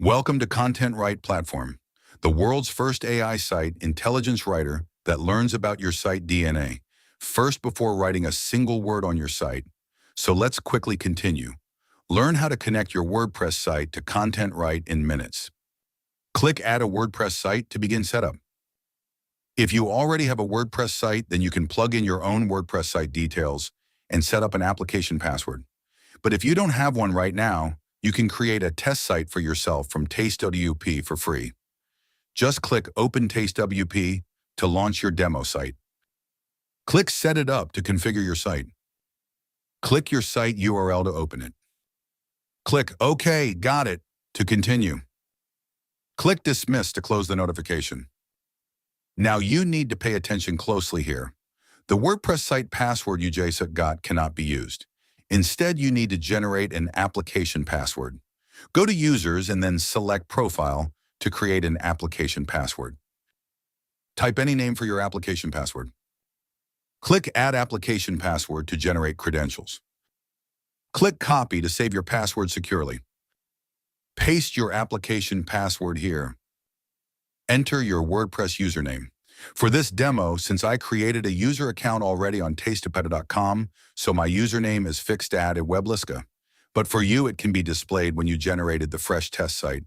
Welcome to ContentRyte platform, the world's first AI site intelligence writer that learns about your site DNA, first before writing a single word on your site. So let's quickly continue. Learn how to connect your WordPress site to ContentRyte in minutes. Click Add a WordPress site to begin setup. If you already have a WordPress site, then you can plug in your own WordPress site details and set up an application password. But if you don't have one right now, you can create a test site for yourself from TasteWP for free. Just click Open TasteWP to launch your demo site. Click Set It Up to configure your site. Click your site URL to open it. Click OK, got it to continue. Click Dismiss to close the notification. Now you need to pay attention closely here. The WordPress site password you just got cannot be used. Instead, you need to generate an application password. Go to Users and then select Profile to create an application password. Type any name for your application password. Click Add Application Password to generate credentials. Click Copy to save your password securely. Paste your application password here. Enter your WordPress username. For this demo, since I created a user account already on tastapeta.com, so my username is fixed at Webliska. But for you, it can be displayed when you generated the fresh test site.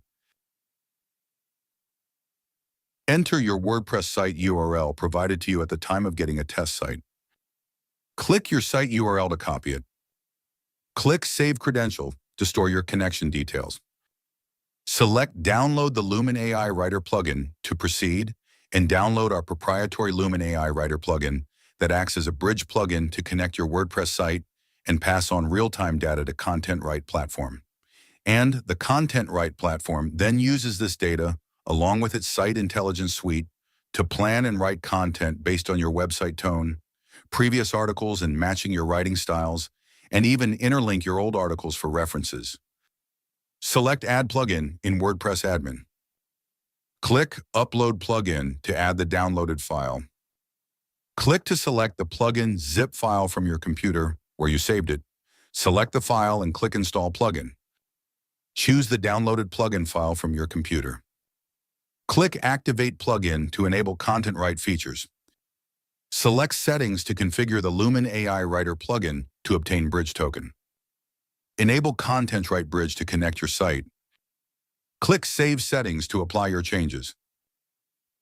Enter your WordPress site URL provided to you at the time of getting a test site. Click your site URL to copy it. Click Save Credential to store your connection details. Select Download the Lumen AI Writer plugin to proceed, and download our proprietary Lumen AI Writer plugin that acts as a bridge plugin to connect your WordPress site and pass on real-time data to ContentRyte platform. And the ContentRyte platform then uses this data, along with its site intelligence suite, to plan and write content based on your website tone, previous articles and matching your writing styles, and even interlink your old articles for references. Select Add Plugin in WordPress Admin. Click Upload Plugin to add the downloaded file. Click to select the plugin zip file from your computer where you saved it. Select the file and click Install Plugin. Choose the downloaded plugin file from your computer. Click Activate Plugin to enable ContentRyte features. Select Settings to configure the Lumen AI Writer plugin to obtain Bridge token. Enable ContentRyte Bridge to connect your site. Click Save Settings to apply your changes.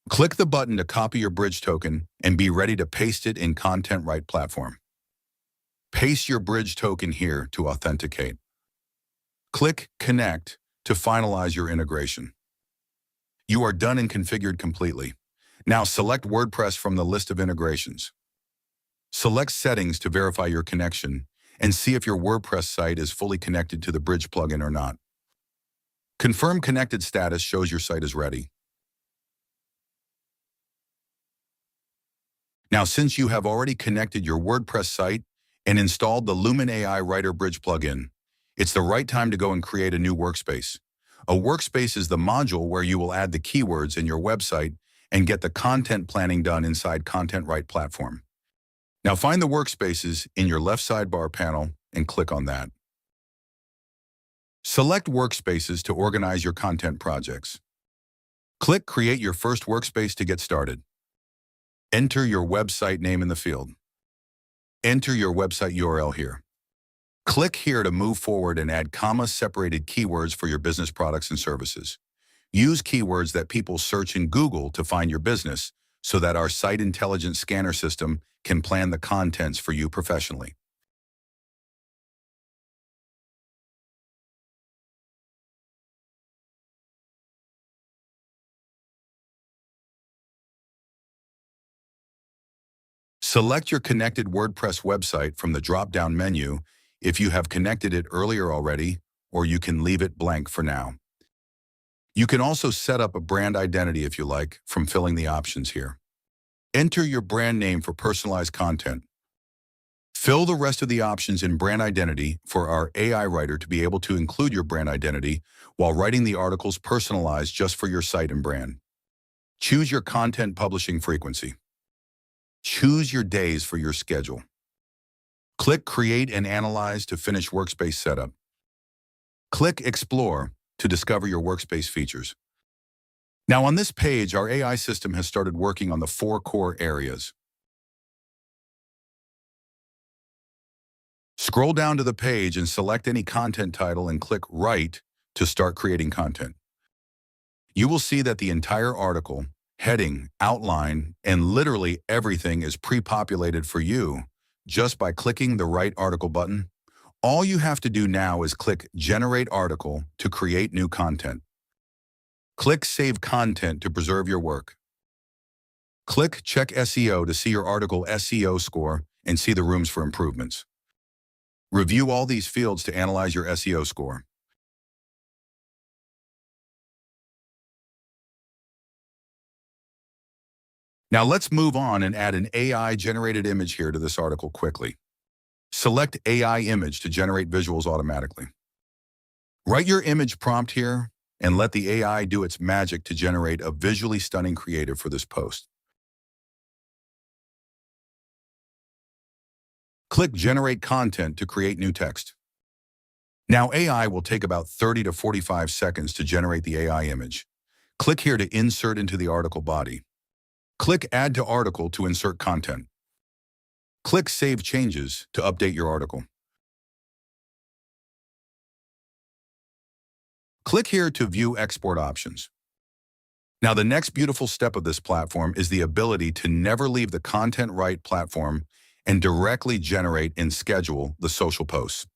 Click the button to copy your bridge token and be ready to paste it in ContentRyte platform. Paste your bridge token here to authenticate. Click Connect to finalize your integration. You are done and configured completely. Now select WordPress from the list of integrations. Select Settings to verify your connection and see if your WordPress site is fully connected to the bridge plugin or not. Confirm Connected status shows your site is ready. Now, since you have already connected your WordPress site and installed the Lumen AI Writer Bridge plugin, it's the right time to go and create a new workspace. A workspace is the module where you will add the keywords in your website and get the content planning done inside ContentRyte platform. Now find the workspaces in your left sidebar panel and click on that. Select Workspaces to organize your content projects. Click Create your first workspace to get started. Enter your website name in the field. Enter your website URL here. Click here to move forward and add comma-separated keywords for your business products and services. Use keywords that people search in Google to find your business so that our site intelligence scanner system can plan the contents for you professionally. Select your connected WordPress website from the drop-down menu if you have connected it earlier already, or you can leave it blank for now. You can also set up a brand identity if you like from filling the options here. Enter your brand name for personalized content. Fill the rest of the options in brand identity for our AI writer to be able to include your brand identity while writing the articles personalized just for your site and brand. Choose your content publishing frequency. Choose your days for your schedule. Click Create and Analyze to finish workspace setup. Click Explore to discover your workspace features. Now on this page, our AI system has started working on the 4 core areas. Scroll down to the page and select any content title and click Write to start creating content. You will see that the entire article, heading, outline, and literally everything is pre-populated for you just by clicking the Write Article button. All you have to do now is click Generate Article to create new content. Click Save Content to preserve your work. Click Check SEO to see your article SEO score and see the rooms for improvements. Review all these fields to analyze your SEO score. Now let's move on and add an AI-generated image here to this article quickly. Select AI image to generate visuals automatically. Write your image prompt here and let the AI do its magic to generate a visually stunning creative for this post. Click Generate Content to create new text. Now AI will take about 30 to 45 seconds to generate the AI image. Click here to insert into the article body. Click Add to Article to insert content. Click Save Changes to update your article. Click here to view export options. Now the next beautiful step of this platform is the ability to never leave the ContentRyte platform and directly generate and schedule the social posts.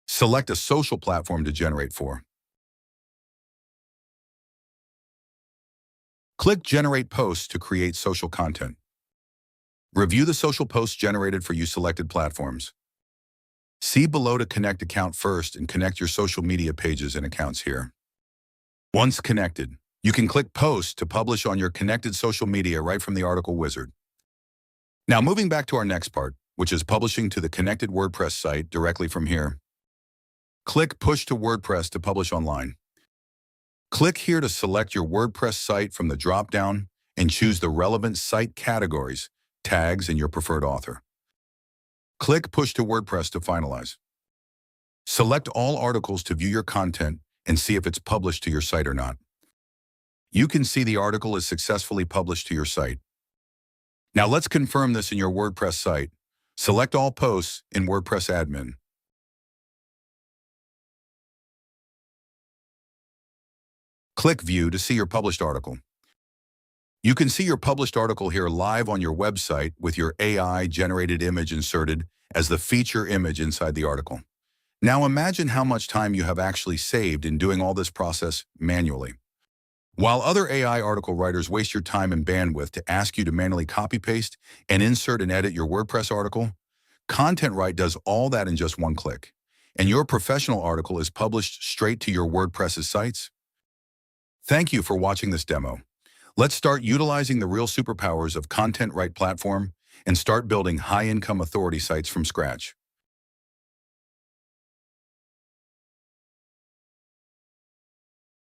Select a social platform to generate for. Click Generate Posts to create social content. Review the social posts generated for you selected platforms. See below to connect account first and connect your social media pages and accounts here. Once connected, you can click Post to publish on your connected social media right from the article wizard. Now moving back to our next part, which is publishing to the connected WordPress site directly from here. Click Push to WordPress to publish online. Click here to select your WordPress site from the drop-down and choose the relevant site categories, tags, and your preferred author. Click Push to WordPress to finalize. Select all articles to view your content and see if it's published to your site or not. You can see the article is successfully published to your site. Now let's confirm this in your WordPress site. Select all posts in WordPress admin. Click View to see your published article. You can see your published article here live on your website with your AI-generated image inserted as the feature image inside the article. Now imagine how much time you have actually saved in doing all this process manually. While other AI article writers waste your time and bandwidth to ask you to manually copy-paste and insert and edit your WordPress article, ContentRyte does all that in just one click, and your professional article is published straight to your WordPress's sites. Thank you for watching this demo. Let's start utilizing the real superpowers of ContentRyte platform and start building high-income authority sites from scratch.